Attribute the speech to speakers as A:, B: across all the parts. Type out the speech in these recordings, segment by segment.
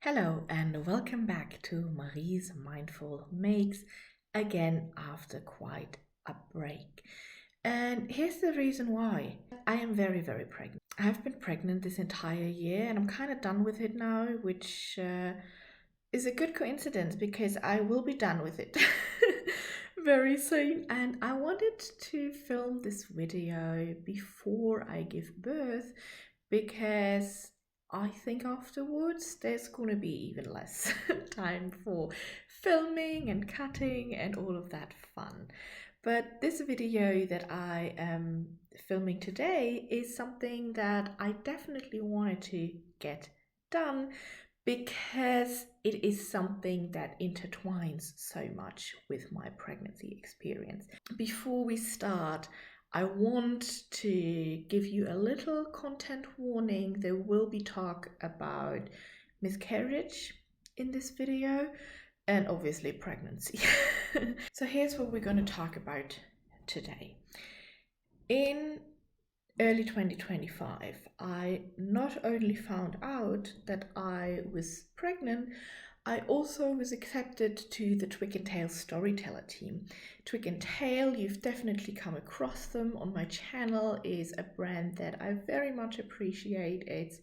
A: Hello and welcome back to Marie's Mindful Makes, again after quite a break. And here's the reason why. I am very pregnant. I've been pregnant this entire year and I'm kind of done with it now, which is a good coincidence because I will be done with it very soon. And I wanted to film this video before I give birth because I think afterwards there's going to be even less time for filming and cutting and all of that fun. But this video that I am filming today is something that I definitely wanted to get done because it is something that intertwines so much with my pregnancy experience. Before we start, I want to give you a little content warning. There will be talk about miscarriage in this video and obviously pregnancy. So here's what we're going to talk about today. In early 2025, I not only found out that I was pregnant, I also was accepted to the Twig Tale Storyteller Team. Twig Tale, you've definitely come across them on my channel, is a brand that I very much appreciate. It's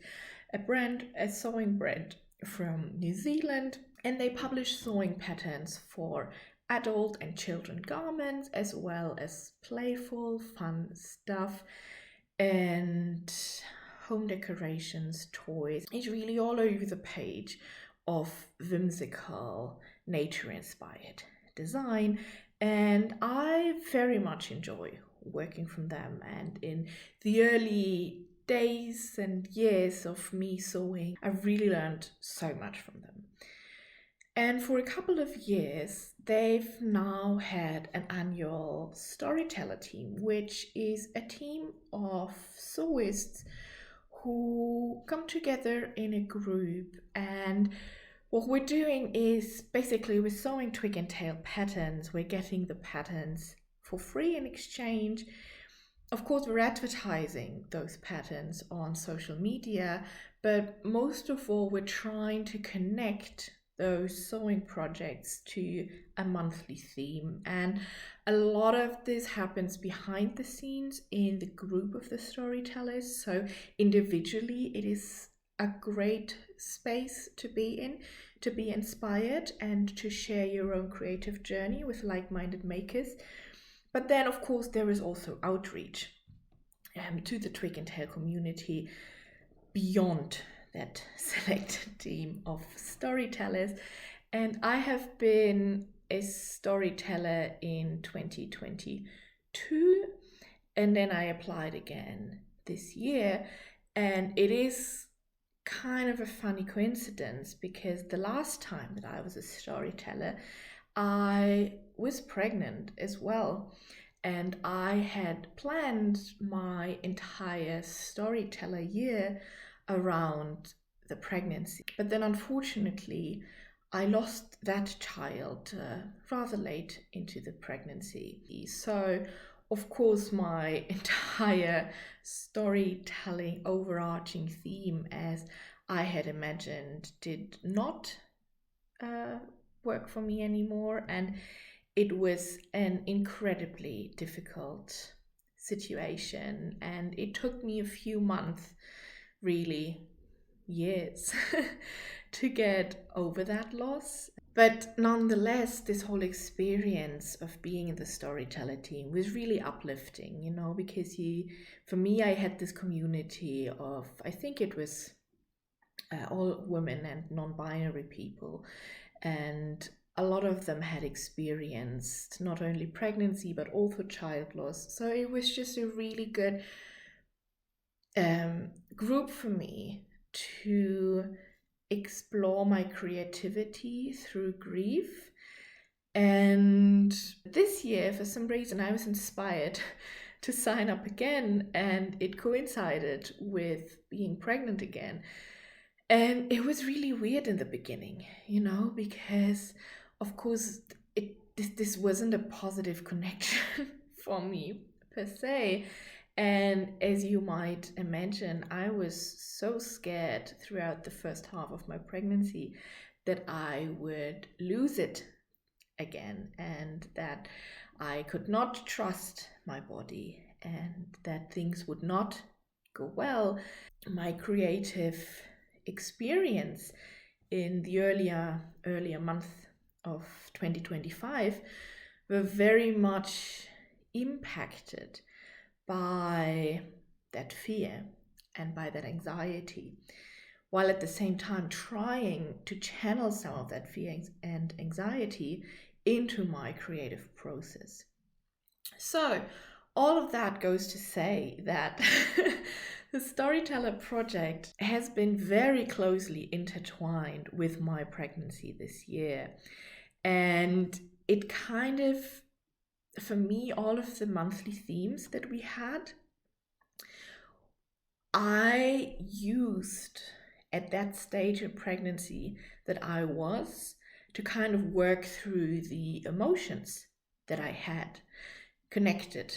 A: a sewing brand from New Zealand, and they publish sewing patterns for adult and children garments, as well as playful, fun stuff and home decorations, toys. It's really all over the page of whimsical, nature-inspired design, and I very much enjoy working from them. And in the early days and years of me sewing, I've really learned so much from them. And for a couple of years, they've now had an annual storyteller team, which is a team of sewists who come together in a group, and what we're doing is basically we're sewing twig and tail patterns. We're getting the patterns for free in exchange. Of course, we're advertising those patterns on social media, but most of all, we're trying to connect those sewing projects to a monthly theme. And a lot of this happens behind the scenes in the group of the storytellers. So individually, it is a great space to be in, to be inspired and to share your own creative journey with like-minded makers. But then, of course, there is also outreach to the Twig and Tail community beyond that select team of storytellers. And I have been a storyteller in 2022, and then I applied again this year. And it is kind of a funny coincidence because the last time that I was a storyteller, I was pregnant as well. And I had planned my entire storyteller year around the pregnancy. But then unfortunately, I lost that child rather late into the pregnancy. So of course, my entire storytelling overarching theme, as I had imagined, did not work for me anymore. And it was an incredibly difficult situation. And it took me a few months, really years, to get over that loss. But nonetheless, this whole experience of being in the storyteller team was really uplifting, because for me, I had this community of, I think it was all women and non-binary people. And a lot of them had experienced not only pregnancy, but also child loss. So it was just a really good group for me to explore my creativity through grief. And this year, for some reason, I was inspired to sign up again, and it coincided with being pregnant again. And it was really weird in the beginning, because of course this wasn't a positive connection for me per se. And as you might imagine, I was so scared throughout the first half of my pregnancy that I would lose it again, and that I could not trust my body, and that things would not go well. My creative experience in the earlier month of 2025 were very much impacted by that fear and by that anxiety, while at the same time trying to channel some of that fear and anxiety into my creative process. So, all of that goes to say that the Storyteller project has been very closely intertwined with my pregnancy this year. And it kind of, for me, all of the monthly themes that we had, I used at that stage of pregnancy that I was to kind of work through the emotions that I had connected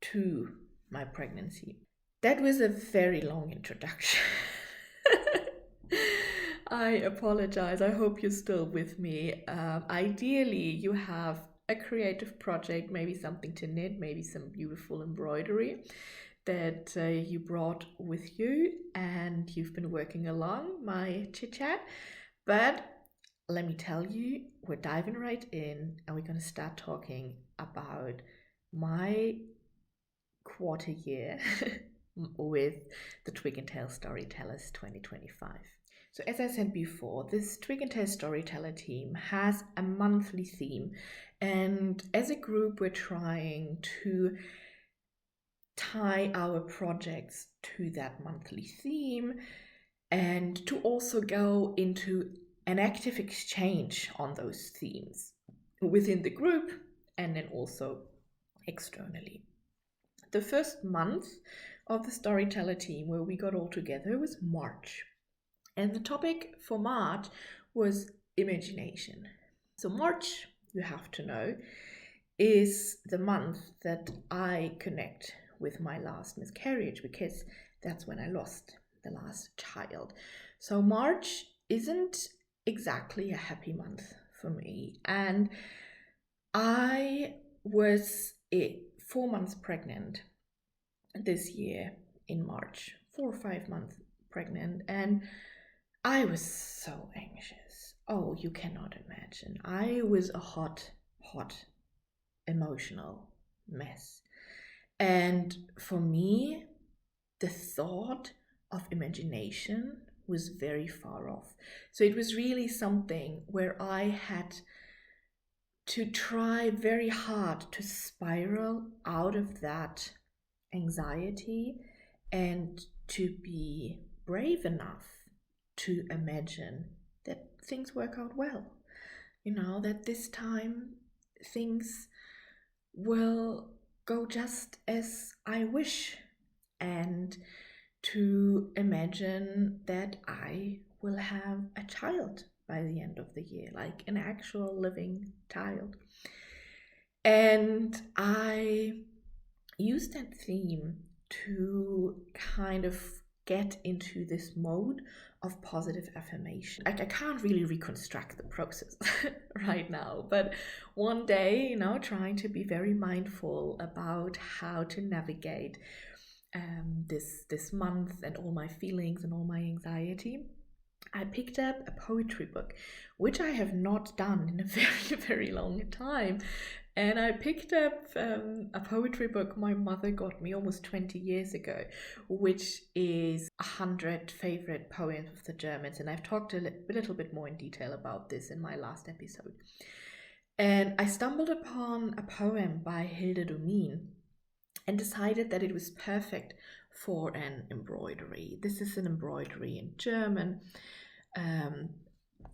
A: to my pregnancy. That was a very long introduction. I apologize. I hope you're still with me. Ideally, you have a creative project, maybe something to knit, maybe some beautiful embroidery that you brought with you, and you've been working along my chit chat. But let me tell you, we're diving right in, and we're going to start talking about my quarter year with the Twig Tale Storytellers 2025. So as I said before, this Twig Tale Storyteller team has a monthly theme, and as a group we're trying to tie our projects to that monthly theme and to also go into an active exchange on those themes within the group and then also externally. The first month of the Storyteller team where we got all together was March. And the topic for March was imagination. So March, you have to know, is the month that I connect with my last miscarriage, because that's when I lost the last child. So March isn't exactly a happy month for me. And I was 4 months pregnant this year in March, 4 or 5 months pregnant, and I was so anxious. Oh, you cannot imagine. I was a hot, emotional mess. And for me, the thought of imagination was very far off. So it was really something where I had to try very hard to spiral out of that anxiety and to be brave enough to imagine that things work out well. You know, that this time things will go just as I wish, and to imagine that I will have a child by the end of the year, like an actual living child. And I use that theme to kind of get into this mode of positive affirmation. I can't really reconstruct the process right now, but one day, you know, trying to be very mindful about how to navigate this month and all my feelings and all my anxiety, I picked up a poetry book, which I have not done in a very, very long time. And I picked up a poetry book my mother got me almost 20 years ago, which is 100 favorite poems of the Germans. And I've talked a little bit more in detail about this in my last episode. And I stumbled upon a poem by Hilde Domin and decided that it was perfect for an embroidery. This is an embroidery in German,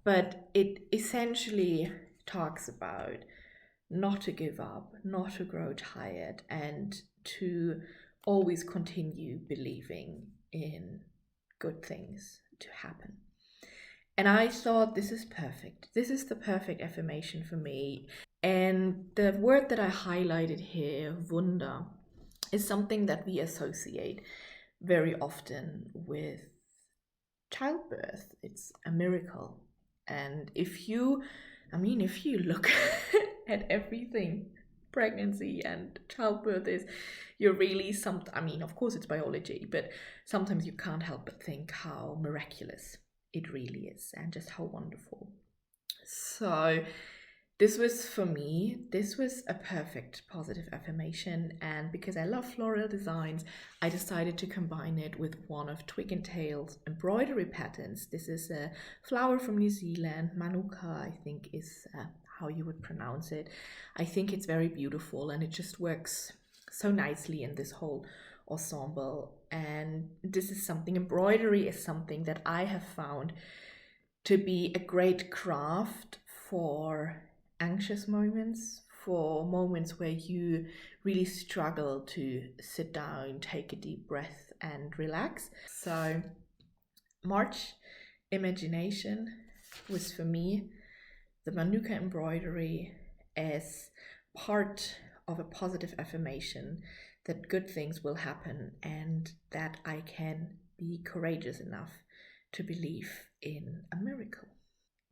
A: but it essentially talks about not to give up, not to grow tired, and to always continue believing in good things to happen. And I thought, this is perfect. This is the perfect affirmation for me. And the word that I highlighted here, Wunder, is something that we associate very often with childbirth. It's a miracle. And if you look at everything pregnancy and childbirth is, you're really of course it's biology, but sometimes you can't help but think how miraculous it really is and just how wonderful. So this was, for me, this was a perfect positive affirmation, and because I love floral designs, I decided to combine it with one of Twig Tale's embroidery patterns. This is a flower from New Zealand, Manuka, I think is how you would pronounce it. I think it's very beautiful and it just works so nicely in this whole ensemble. And this is something, embroidery is something that I have found to be a great craft for anxious moments, for moments where you really struggle to sit down, take a deep breath and relax. So March imagination was for me the Manuka embroidery as part of a positive affirmation that good things will happen and that I can be courageous enough to believe in a miracle.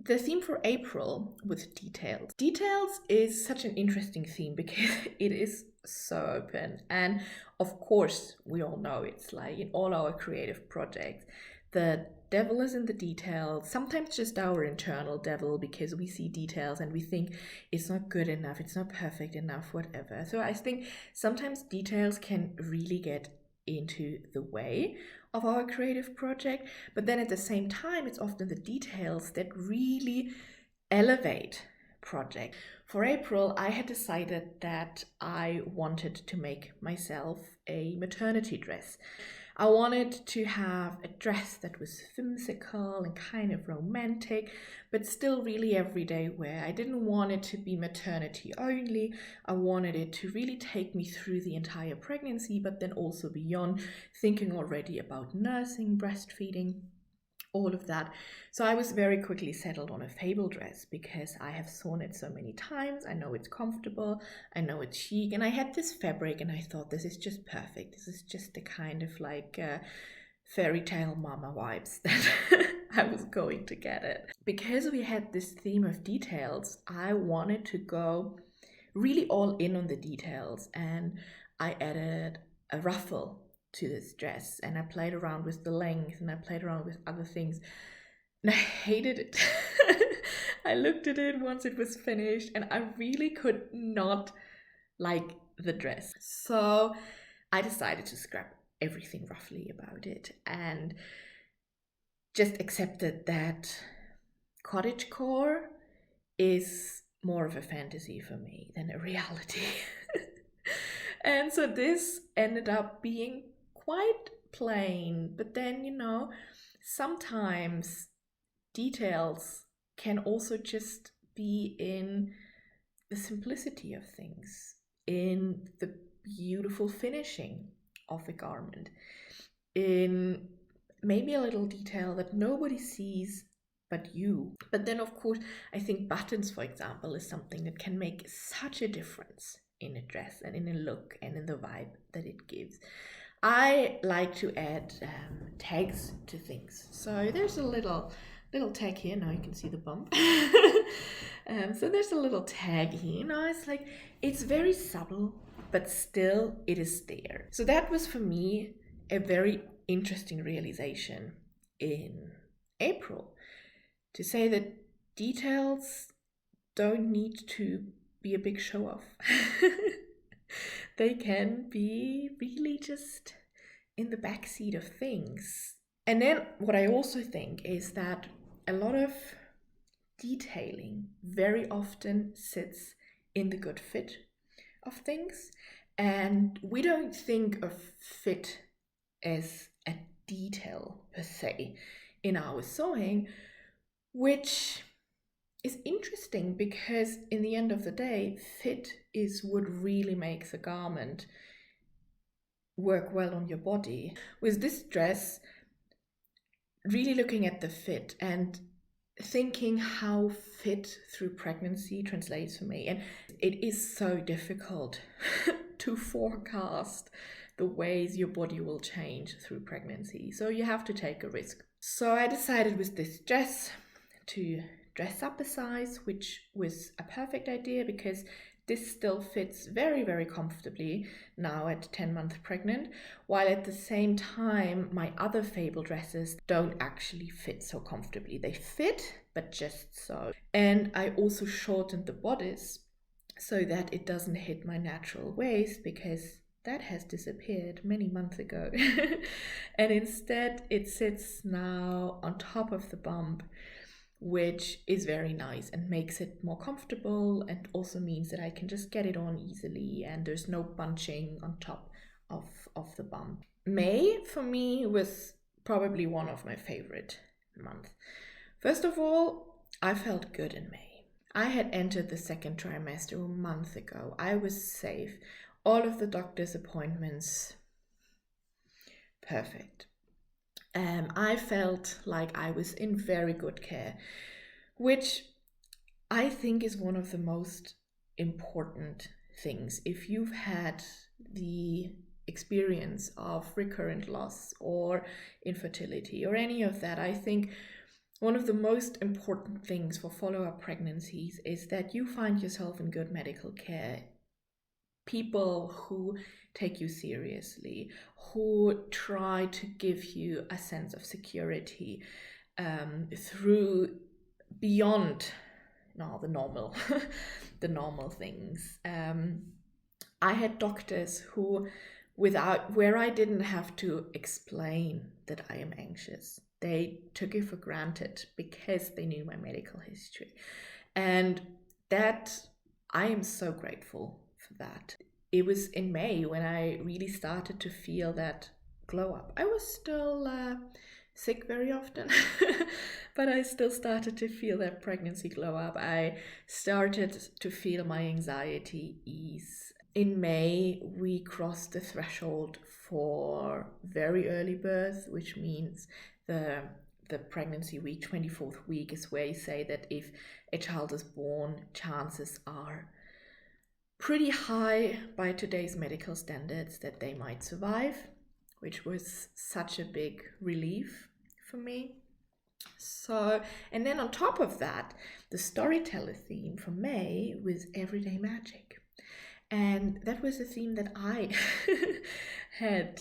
A: The theme for April was details. Details is such an interesting theme because it is so open. And of course, we all know it's like in all our creative projects, the devil is in the details, sometimes just our internal devil, because we see details and we think it's not good enough, it's not perfect enough, whatever. So I think sometimes details can really get into the way of our creative project, but then at the same time it's often the details that really elevate project. For April, I had decided that I wanted to make myself a maternity dress. I wanted to have a dress that was whimsical and kind of romantic, but still really everyday wear. I didn't want it to be maternity only. I wanted it to really take me through the entire pregnancy, but then also beyond, thinking already about nursing, breastfeeding, all of that. So I was very quickly settled on a Fable dress because I have sewn it so many times. I know it's comfortable, I know it's chic, and I had this fabric and I thought this is just perfect. This is just the kind of like fairy tale mama vibes that I was going to get it. Because we had this theme of details, I wanted to go really all in on the details, and I added a ruffle to this dress and I played around with the length and I played around with other things and I hated it. I looked at it once it was finished and I really could not like the dress. So I decided to scrap everything roughly about it and just accepted that cottagecore is more of a fantasy for me than a reality. And so this ended up being quite plain, but then, sometimes details can also just be in the simplicity of things, in the beautiful finishing of a garment, in maybe a little detail that nobody sees but you. But then, of course, I think buttons, for example, is something that can make such a difference in a dress and in a look and in the vibe that it gives. I like to add tags to things. So there's a little tag here. Now you can see the bump. So there's a little tag here. It's like, it's very subtle, but still it is there. So that was for me a very interesting realization in April, to say that details don't need to be a big show off. They can be really just in the backseat of things. And then what I also think is that a lot of detailing very often sits in the good fit of things. And we don't think of fit as a detail per se in our sewing, which is interesting because in the end of the day, fit is what really makes a garment work well on your body. With this dress, really looking at the fit and thinking how fit through pregnancy translates for me. And it is so difficult to forecast the ways your body will change through pregnancy. So you have to take a risk. So I decided with this dress to dress up a size, which was a perfect idea because this still fits very, very comfortably now at 10 months pregnant, while at the same time, my other Fable dresses don't actually fit so comfortably. They fit, but just so. And I also shortened the bodice so that it doesn't hit my natural waist, because that has disappeared many months ago. And instead, it sits now on top of the bump, which is very nice and makes it more comfortable, and also means that I can just get it on easily and there's no bunching on top of the bump. May, for me, was probably one of my favorite months. First of all, I felt good in May. I had entered the second trimester a month ago. I was safe. All of the doctor's appointments, perfect. I felt like I was in very good care, which I think is one of the most important things. If you've had the experience of recurrent loss or infertility or any of that, I think one of the most important things for follow-up pregnancies is that you find yourself in good medical care. People who take you seriously, who try to give you a sense of security through beyond the normal the normal things. I had doctors where I didn't have to explain that I am anxious. They took it for granted because they knew my medical history, and that I am so grateful for that. It was in May when I really started to feel that glow up. I was still sick very often, but I still started to feel that pregnancy glow up. I started to feel my anxiety ease. In May, we crossed the threshold for very early birth, which means the pregnancy week, 24th week, is where you say that if a child is born, chances are pretty high by today's medical standards that they might survive, which was such a big relief for me. So, and then on top of that, the storyteller theme for May was everyday magic. And that was a theme that I had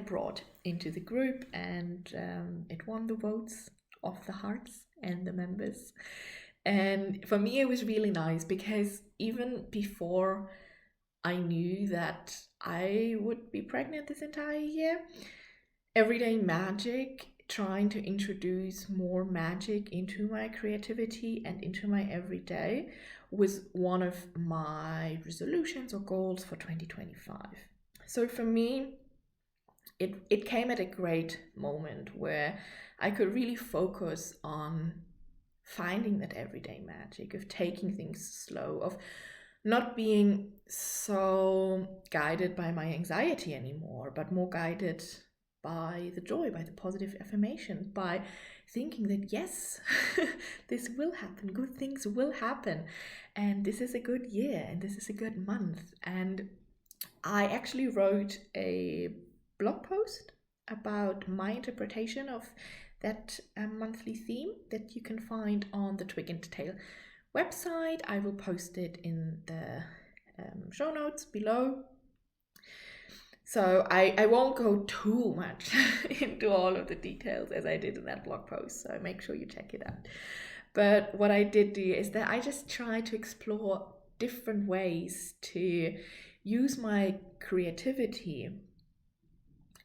A: brought into the group, and it won the votes of the hearts and the members. And for me, it was really nice because even before I knew that I would be pregnant this entire year, everyday magic, trying to introduce more magic into my creativity and into my everyday, was one of my resolutions or goals for 2025. So for me, it came at a great moment where I could really focus on finding that everyday magic, of taking things slow, of not being so guided by my anxiety anymore, but more guided by the joy, by the positive affirmation, by thinking that yes, this will happen, good things will happen, and this is a good year, and this is a good month. And I actually wrote a blog post about my interpretation of that monthly theme that you can find on the Twig Tale website. I will post it in the show notes below. So I won't go too much into all of the details as I did in that blog post, so make sure you check it out. But what I did do is that I just tried to explore different ways to use my creativity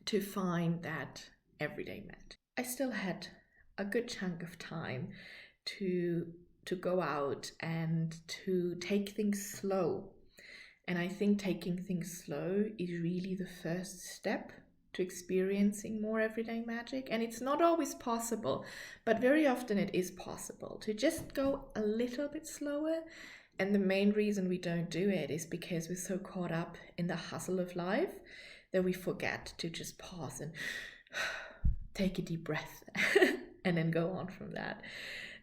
A: to find that everyday magic. I still had a good chunk of time to go out and to take things slow. And I think taking things slow is really the first step to experiencing more everyday magic. And it's not always possible, but very often it is possible to just go a little bit slower. And the main reason we don't do it is because we're so caught up in the hustle of life that we forget to just pause and take a deep breath and then go on from that.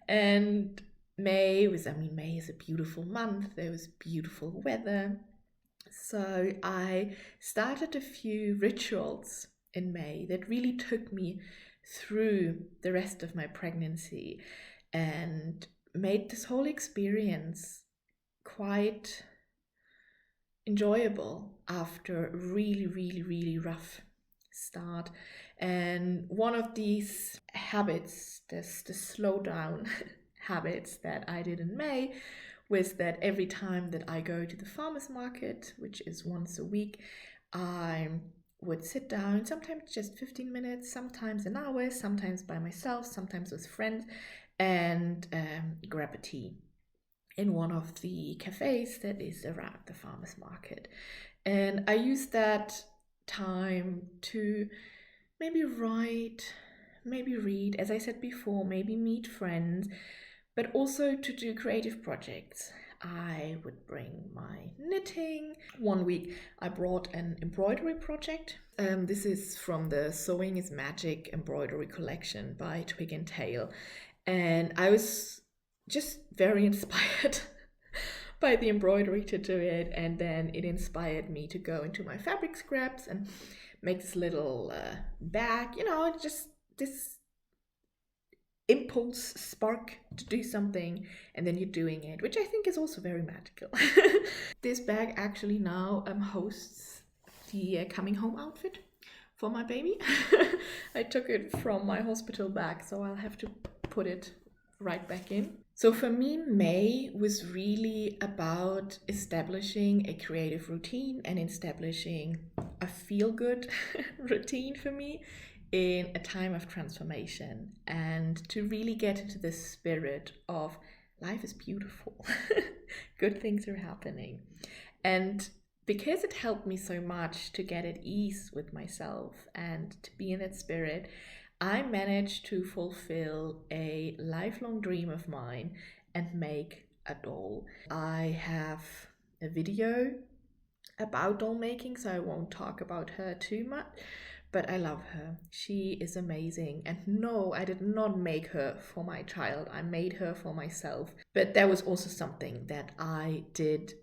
A: And May is a beautiful month. There was beautiful weather. So I started a few rituals in May that really took me through the rest of my pregnancy and made this whole experience quite enjoyable after a really rough start. And one of these habits, the slow down habits that I did in May, was that every time that I go to the farmer's market, which is once a week, I would sit down, sometimes just 15 minutes, sometimes an hour, sometimes by myself, sometimes with friends, and grab a tea in one of the cafes that is around the farmer's market. And I use that time to maybe write, maybe read, as I said before, maybe meet friends, but also to do creative projects. I would bring my knitting. One week I brought an embroidery project. This is from the Sewing is Magic embroidery collection by Twig Tale. And I was just very inspired by the embroidery to do it, and then it inspired me to go into my fabric scraps and make this little bag, just this impulse spark to do something, and then you're doing it, which I think is also very magical. This bag actually now hosts the coming home outfit for my baby. I took it from my hospital bag, so I'll have to put it right back in. So for me, May was really about establishing a creative routine and establishing a feel-good routine for me in a time of transformation, and to really get into the spirit of life is beautiful. Good things are happening. And because it helped me so much to get at ease with myself and to be in that spirit, I managed to fulfill a lifelong dream of mine and make a doll. I have a video about doll making, so I won't talk about her too much, but I love her. She is amazing. And no, I did not make her for my child. I made her for myself. But that was also something that I did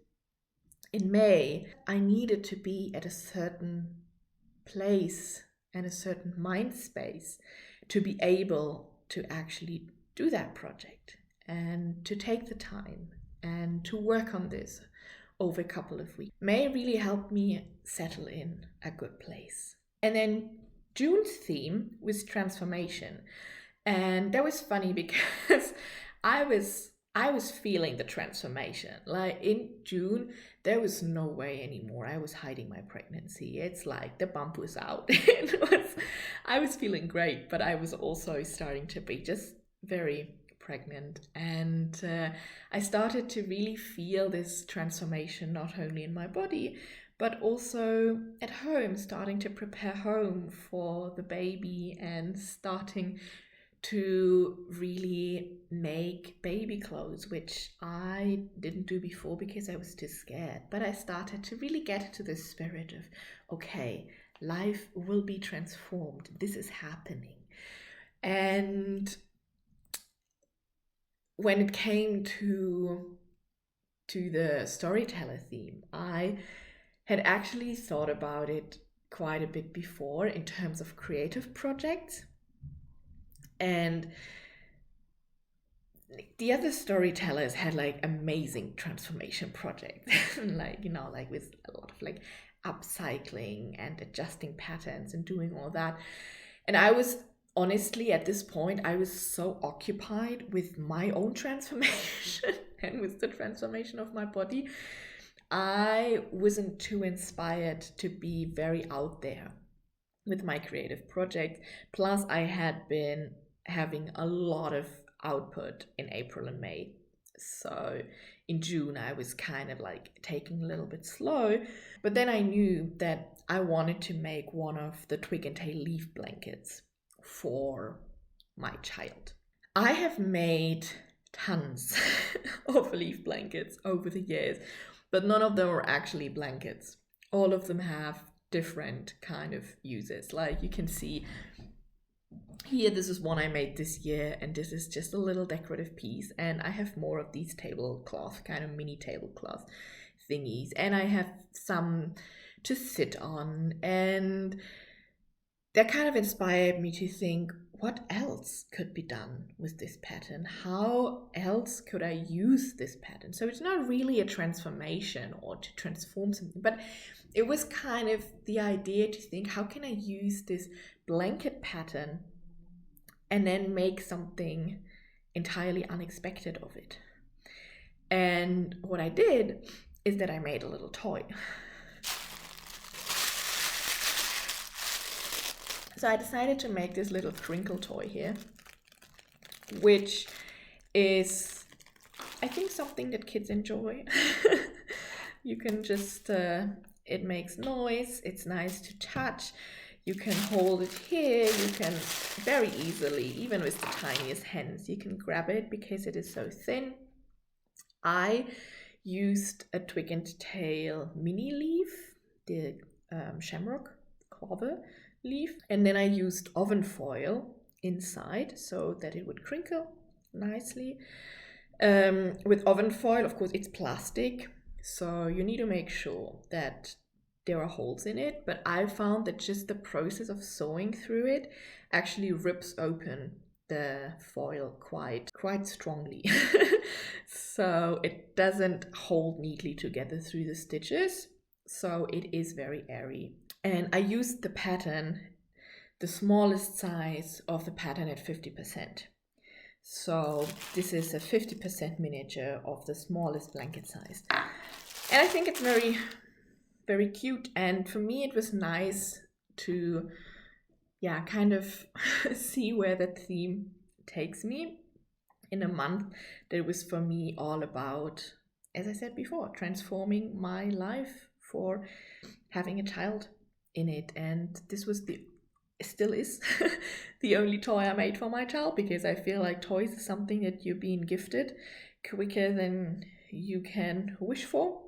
A: in May. I needed to be at a certain place and a certain mind space to be able to actually do that project and to take the time and to work on this over a couple of weeks. May really helped me settle in a good place. And then June's theme was transformation. And that was funny because I was feeling the transformation. Like in June, there was no way anymore. I was hiding my pregnancy. It's like the bump was out. I was feeling great, but I was also starting to be just very pregnant. And I started to really feel this transformation, not only in my body, but also at home, starting to prepare home for the baby and starting to really make baby clothes, which I didn't do before because I was too scared. But I started to really get into the spirit of, okay, life will be transformed. This is happening. And when it came to the storyteller theme, I had actually thought about it quite a bit before in terms of creative projects. And the other storytellers had like amazing transformation projects, like, like with a lot of like upcycling and adjusting patterns and doing all that. And I was honestly, at this point, I was so occupied with my own transformation and with the transformation of my body. I wasn't too inspired to be very out there with my creative project. Plus, I had been having a lot of output in April and May. So in June, I was kind of like taking a little bit slow. But then I knew that I wanted to make one of the Twig and Tail leaf blankets for my child. I have made tons of leaf blankets over the years, but none of them are actually blankets. All of them have different kind of uses. Like you can see here, this is one I made this year, and this is just a little decorative piece. And I have more of these tablecloth, kind of mini tablecloth thingies, and I have some to sit on, and that kind of inspired me to think, what else could be done with this pattern? How else could I use this pattern? So it's not really a transformation or to transform something, but it was kind of the idea to think, how can I use this blanket pattern and then make something entirely unexpected of it? And what I did is that I made a little toy. So I decided to make this little crinkle toy here, which is, I think, something that kids enjoy. You can just, it makes noise, it's nice to touch, you can hold it here, you can very easily, even with the tiniest hands, you can grab it because it is so thin. I used a Twig and Tail mini leaf, the shamrock clover leaf, and then I used oven foil inside so that it would crinkle nicely. With oven foil, of course, it's plastic, so you need to make sure that there are holes in it, but I found that just the process of sewing through it actually rips open the foil quite strongly. So it doesn't hold neatly together through the stitches, so it is very airy. And I used the pattern, the smallest size of the pattern, at 50%. So this is a 50% miniature of the smallest blanket size. And I think it's very, very cute. And for me, it was nice to, kind of see where that theme takes me in a month that was for me all about, as I said before, transforming my life for having a child in it. And this was still is the only toy I made for my child, because I feel like toys is something that you're being gifted quicker than you can wish for.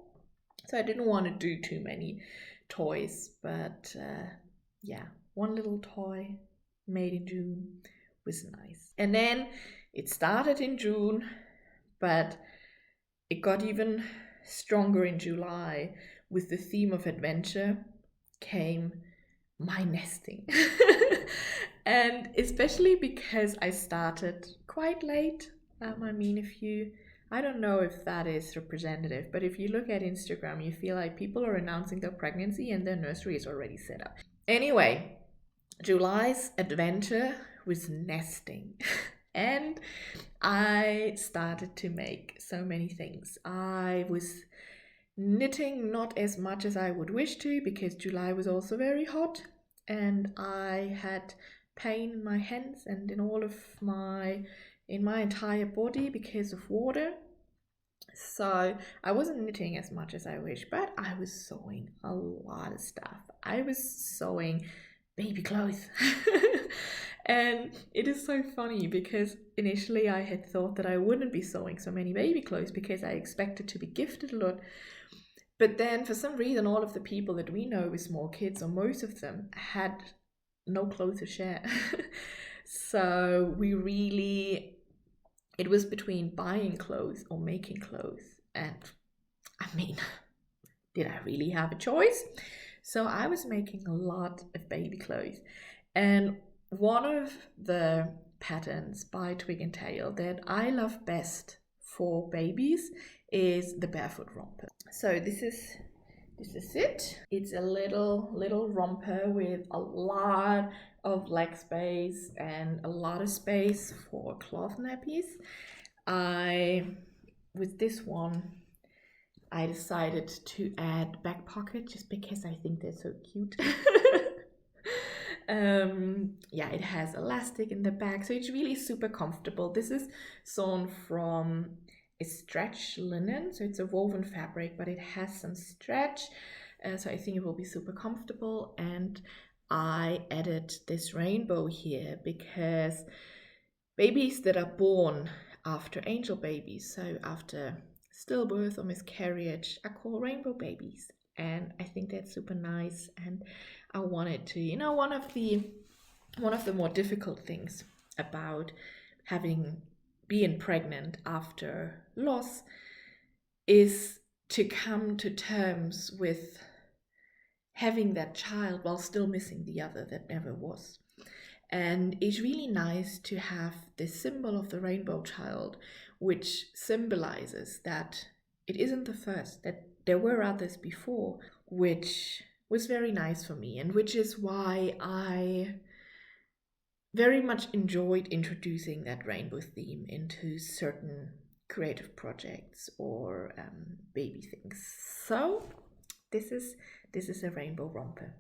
A: So I didn't want to do too many toys, but one little toy made in June was nice. And then it started in June, but it got even stronger in July. With the theme of adventure came my nesting. And especially because I started quite late. I don't know if that is representative, but if you look at Instagram, you feel like people are announcing their pregnancy and their nursery is already set up. Anyway, July's adventure was nesting. And I started to make so many things. I was knitting not as much as I would wish to, because July was also very hot and I had pain in my hands and in my entire body because of water. So I wasn't knitting as much as I wish, but I was sewing a lot of stuff. I was sewing baby clothes. And it is so funny because initially I had thought that I wouldn't be sewing so many baby clothes because I expected to be gifted a lot. But then for some reason, all of the people that we know with small kids, or most of them, had no clothes to share. So it was between buying clothes or making clothes. And did I really have a choice? So I was making a lot of baby clothes. And one of the patterns by Twig and Tail that I love best for babies is the barefoot romper. So this is it. It's a little romper with a lot of leg space and a lot of space for cloth nappies. With this one, I decided to add back pocket just because I think they're so cute. It has elastic in the back, so it's really super comfortable. This is sewn from a stretch linen, so it's a woven fabric, but it has some stretch, so I think it will be super comfortable. And I added this rainbow here because babies that are born after angel babies, so after stillbirth or miscarriage, are called rainbow babies. And I think that's super nice. And I wanted to, one of the more difficult things about being pregnant after loss is to come to terms with having that child while still missing the other that never was. And it's really nice to have this symbol of the rainbow child, which symbolizes that it isn't the first, that there were others before, which was very nice for me, and which is why I very much enjoyed introducing that rainbow theme into certain creative projects or baby things. So this is a rainbow romper.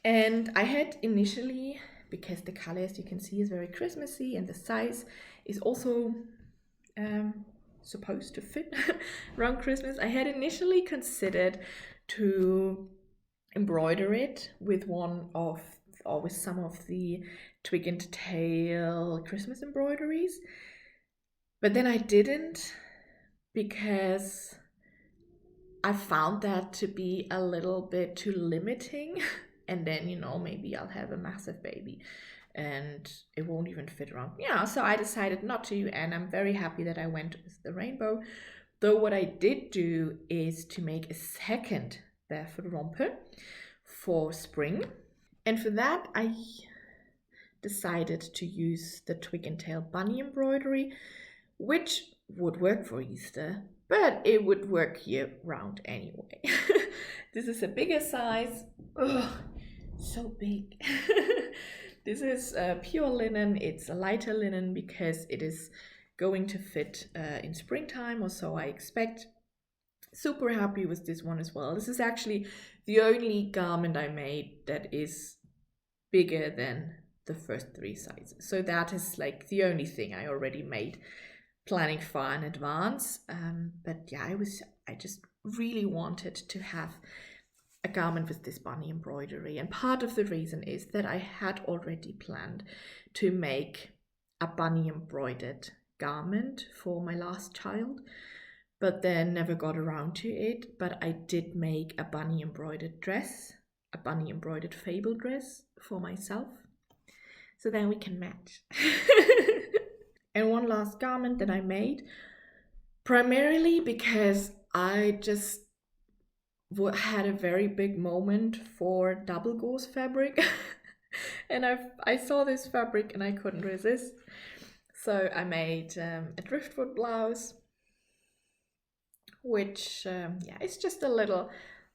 A: And I had initially, because the color, as you can see, is very Christmassy and the size is also supposed to fit around Christmas, I had initially considered to embroider it with with some of the Twig Tale Christmas embroideries. But then I didn't, because I found that to be a little bit too limiting. And then, maybe I'll have a massive baby and it won't even fit around. So I decided not to, and I'm very happy that I went with the rainbow. Though what I did do is to make a second barefoot romper for spring. And for that, I decided to use the Twig Tale bunny embroidery, which would work for Easter, but it would work year round anyway. This is a bigger size. Ugh, so big. This is pure linen. It's a lighter linen because it is going to fit in springtime, or so I expect. Super happy with this one as well. This is actually the only garment I made that is bigger than the first 3 sizes. So that is like the only thing I already made, planning far in advance. But yeah, I just really wanted to have a garment with this bunny embroidery. And part of the reason is that I had already planned to make a bunny embroidered garment for my last child, but then never got around to it. But I did make a bunny embroidered dress, a bunny embroidered fable dress for myself. So then we can match. And one last garment that I made, primarily because I just had a very big moment for double gauze fabric. And I saw this fabric and I couldn't resist. So I made a driftwood blouse, which it's just a little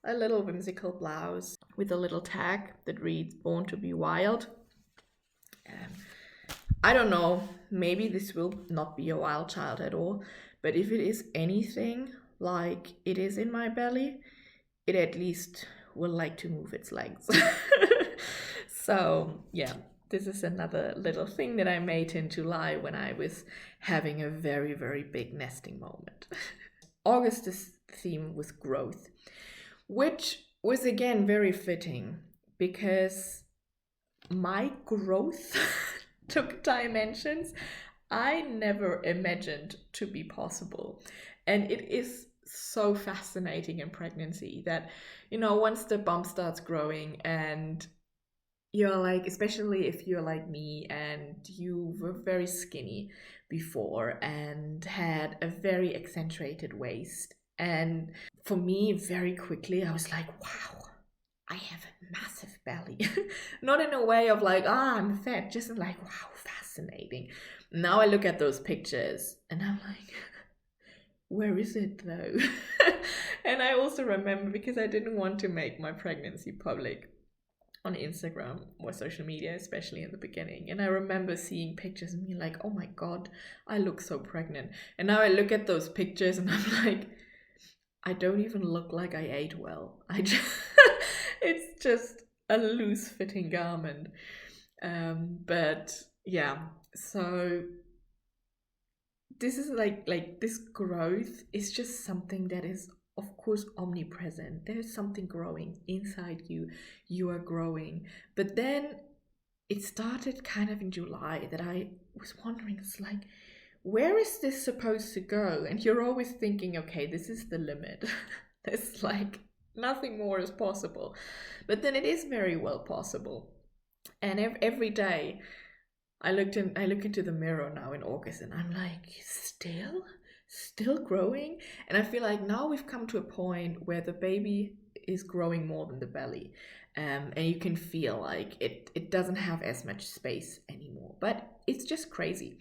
A: whimsical blouse with a little tag that reads "Born to be Wild." I don't know, maybe this will not be a wild child at all, but if it is anything like it is in my belly, it at least will like to move its legs. So yeah, this is another little thing that I made in July when I was having a very, very big nesting moment. August's theme was growth, which was again very fitting because my growth took dimensions I never imagined to be possible. And it is so fascinating in pregnancy that, once the bump starts growing and you're like, especially if you're like me and you were very skinny before and had a very accentuated waist. And for me, very quickly, I was like, wow, I have a massive belly. Not in a way of like, I'm fat, just in like, wow, fascinating. Now I look at those pictures and I'm like, where is it though? And I also remember, because I didn't want to make my pregnancy public on Instagram or social media, especially in the beginning. And I remember seeing pictures and being like, oh my God, I look so pregnant. And now I look at those pictures and I'm like, I don't even look like I ate well. It's just a loose fitting garment. But yeah, so this is like this growth is just something that is, of course, omnipresent. There's something growing inside you. You are growing. But then it started kind of in July that I was wondering, it's like, where is this supposed to go? And you're always thinking, okay, this is the limit. There's like nothing more is possible. But then it is very well possible. And every day I look into the mirror now in August and I'm like, still growing. And I feel like now we've come to a point where the baby is growing more than the belly. And you can feel like it doesn't have as much space anymore. But it's just crazy.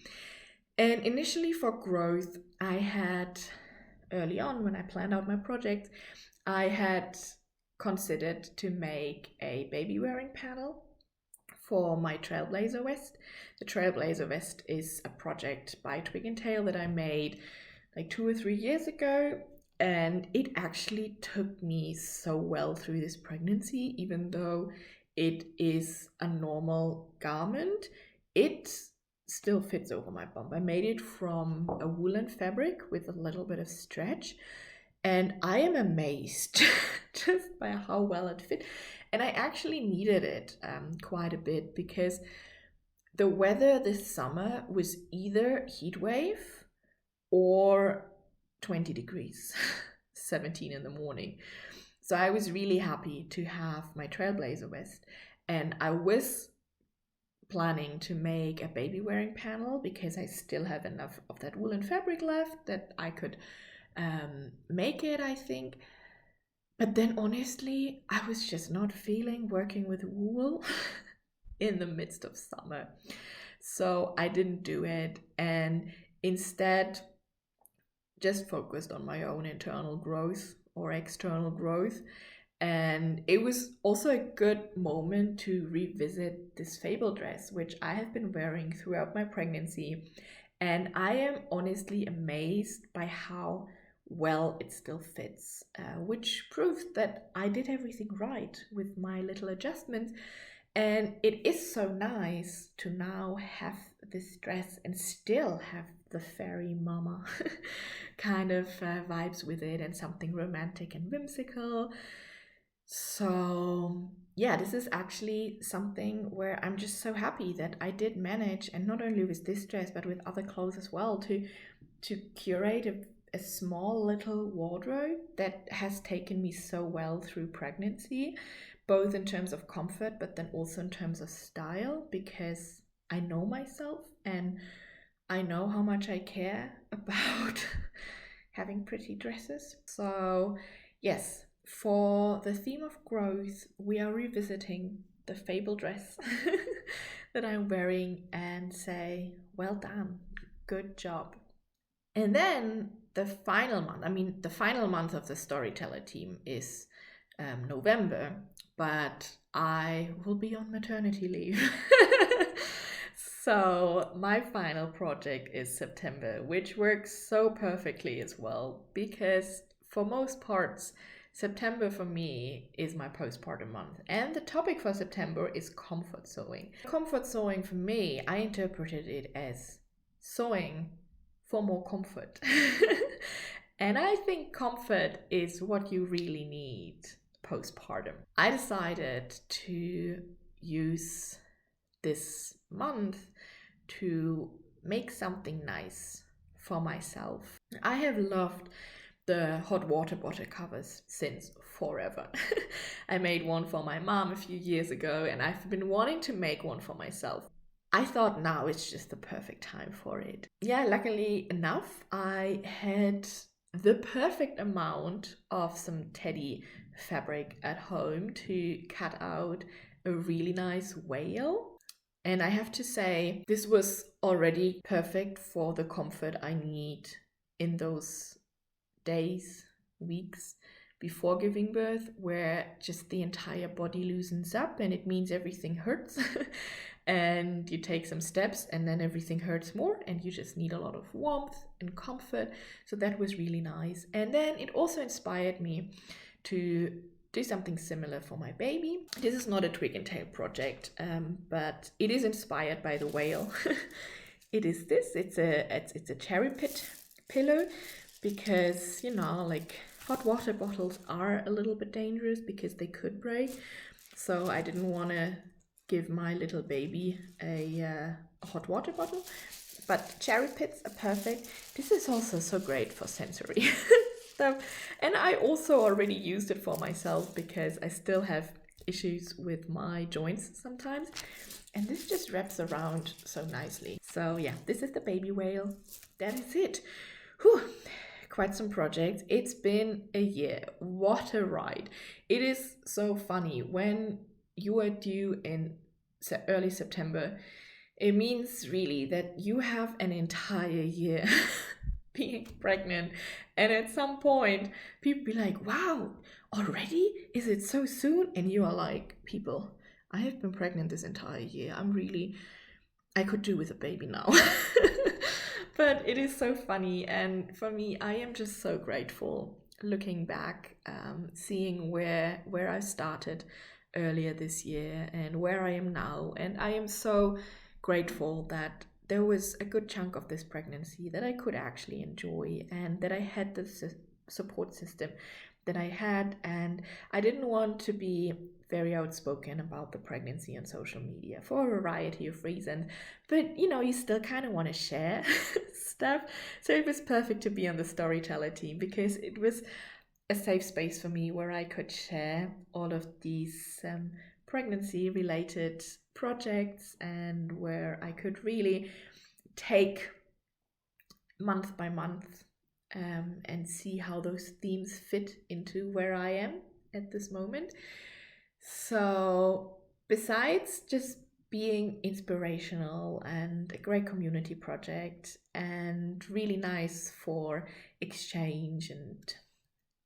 A: And initially for growth, I had, early on when I planned out my project, I had considered to make a baby wearing panel for my Trailblazer vest. The Trailblazer vest is a project by Twig Tale that I made like 2 or 3 years ago, and it actually took me so well through this pregnancy. Even though it is a normal garment, it still fits over my bump. I made it from a woolen fabric with a little bit of stretch, and I am amazed just by how well it fit. And I actually needed it quite a bit, because the weather this summer was either heat wave or 20 degrees, 17 in the morning. So I was really happy to have my Trailblazer vest. And I was planning to make a baby wearing panel, because I still have enough of that woolen fabric left that I could make it, I think. But then honestly, I was just not feeling working with wool in the midst of summer. So I didn't do it, and instead just focused on my own internal growth or external growth. And it was also a good moment to revisit this fable dress, which I have been wearing throughout my pregnancy. And I am honestly amazed by how well it still fits, which proves that I did everything right with my little adjustments. And it is so nice to now have this dress and still have the fairy mama kind of vibes with it, and something romantic and whimsical. So yeah, this is actually something where I'm just so happy that I did manage, and not only with this dress but with other clothes as well, to curate a small little wardrobe that has taken me so well through pregnancy, both in terms of comfort but then also in terms of style, because I know myself and I know how much I care about having pretty dresses. So yes, for the theme of growth, we are revisiting the fable dress that I'm wearing and say, well done, good job. And then the final month of the storyteller team is November, but I will be on maternity leave. So my final project is September, which works so perfectly as well, because for most parts, September for me is my postpartum month. And the topic for September is comfort sewing. Comfort sewing for me, I interpreted it as sewing for more comfort. And I think comfort is what you really need postpartum. I decided to use this month to make something nice for myself. I have loved the hot water bottle covers since forever. I made one for my mom a few years ago, and I've been wanting to make one for myself. I thought now is just the perfect time for it. Yeah, luckily enough, I had the perfect amount of some teddy fabric at home to cut out a really nice whale. And I have to say, this was already perfect for the comfort I need in those days, weeks before giving birth, where just the entire body loosens up and it means everything hurts. And you take some steps and then everything hurts more, and you just need a lot of warmth and comfort. So that was really nice. And then it also inspired me to do something similar for my baby. This is not a Twig Tale project, but it is inspired by the whale. It is this. It's a cherry pit pillow, because like hot water bottles are a little bit dangerous because they could break. So I didn't want to give my little baby a hot water bottle, but cherry pits are perfect. This is also so great for sensory stuff, and I also already used it for myself because I still have issues with my joints sometimes, and this just wraps around so nicely. So yeah, this is the baby whale. That is it. Whew, quite some projects. It's been a year. What a ride. It is so funny when you are due in early September. It means really that you have an entire year being pregnant. And at some point, people be like, wow, already? Is it so soon? And you are like, people, I have been pregnant this entire year. I could do with a baby now. But it is so funny. And for me, I am just so grateful looking back, seeing where I started earlier this year and where I am now. And I am so grateful that there was a good chunk of this pregnancy that I could actually enjoy and that I had the support system that I had. And I didn't want to be very outspoken about the pregnancy on social media for a variety of reasons, but you still kind of want to share stuff. So it was perfect to be on the storyteller team because it was a safe space for me where I could share all of these pregnancy related projects and where I could really take month by month and see how those themes fit into where I am at this moment. So, besides just being inspirational and a great community project and really nice for exchange and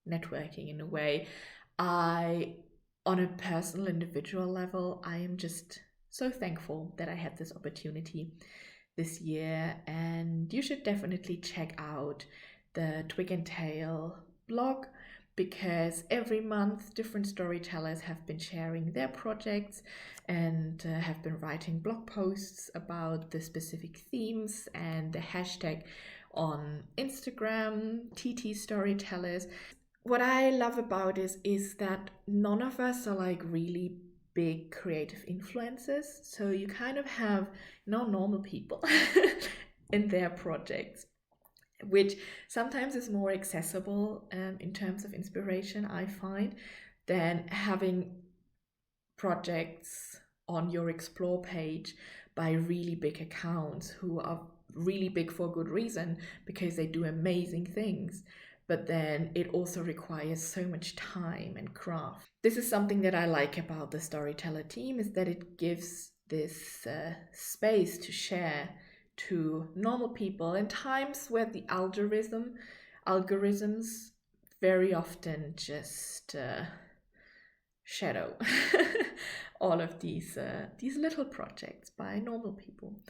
A: networking in a way, on a personal, individual level, I am just so thankful that I had this opportunity this year. And you should definitely check out the Twig Tale blog because every month different storytellers have been sharing their projects and have been writing blog posts about the specific themes and the hashtag on Instagram, TT Storytellers. What I love about it is that none of us are like really big creative influencers. So you kind of have normal people in their projects, which sometimes is more accessible in terms of inspiration, I find, than having projects on your explore page by really big accounts who are really big for good reason because they do amazing things. But then it also requires so much time and craft. This is something that I like about the storyteller team, is that it gives this space to share to normal people in times where the algorithms very often just shadow all of these little projects by normal people.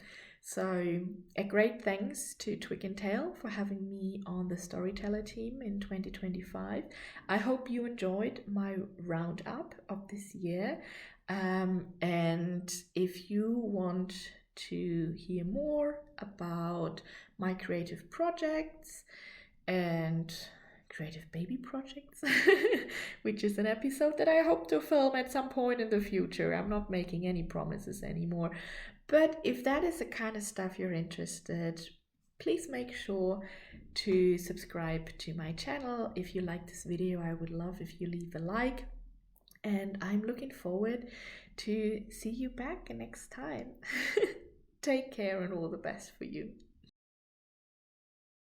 A: So a great thanks to Twig Tale for having me on the storyteller team in 2025. I hope you enjoyed my roundup of this year. And if you want to hear more about my creative projects and creative baby projects, which is an episode that I hope to film at some point in the future. I'm not making any promises anymore. But if that is the kind of stuff you're interested, please make sure to subscribe to my channel. If you like this video, I would love if you leave a like. And I'm looking forward to see you back next time. Take care and all the best for you.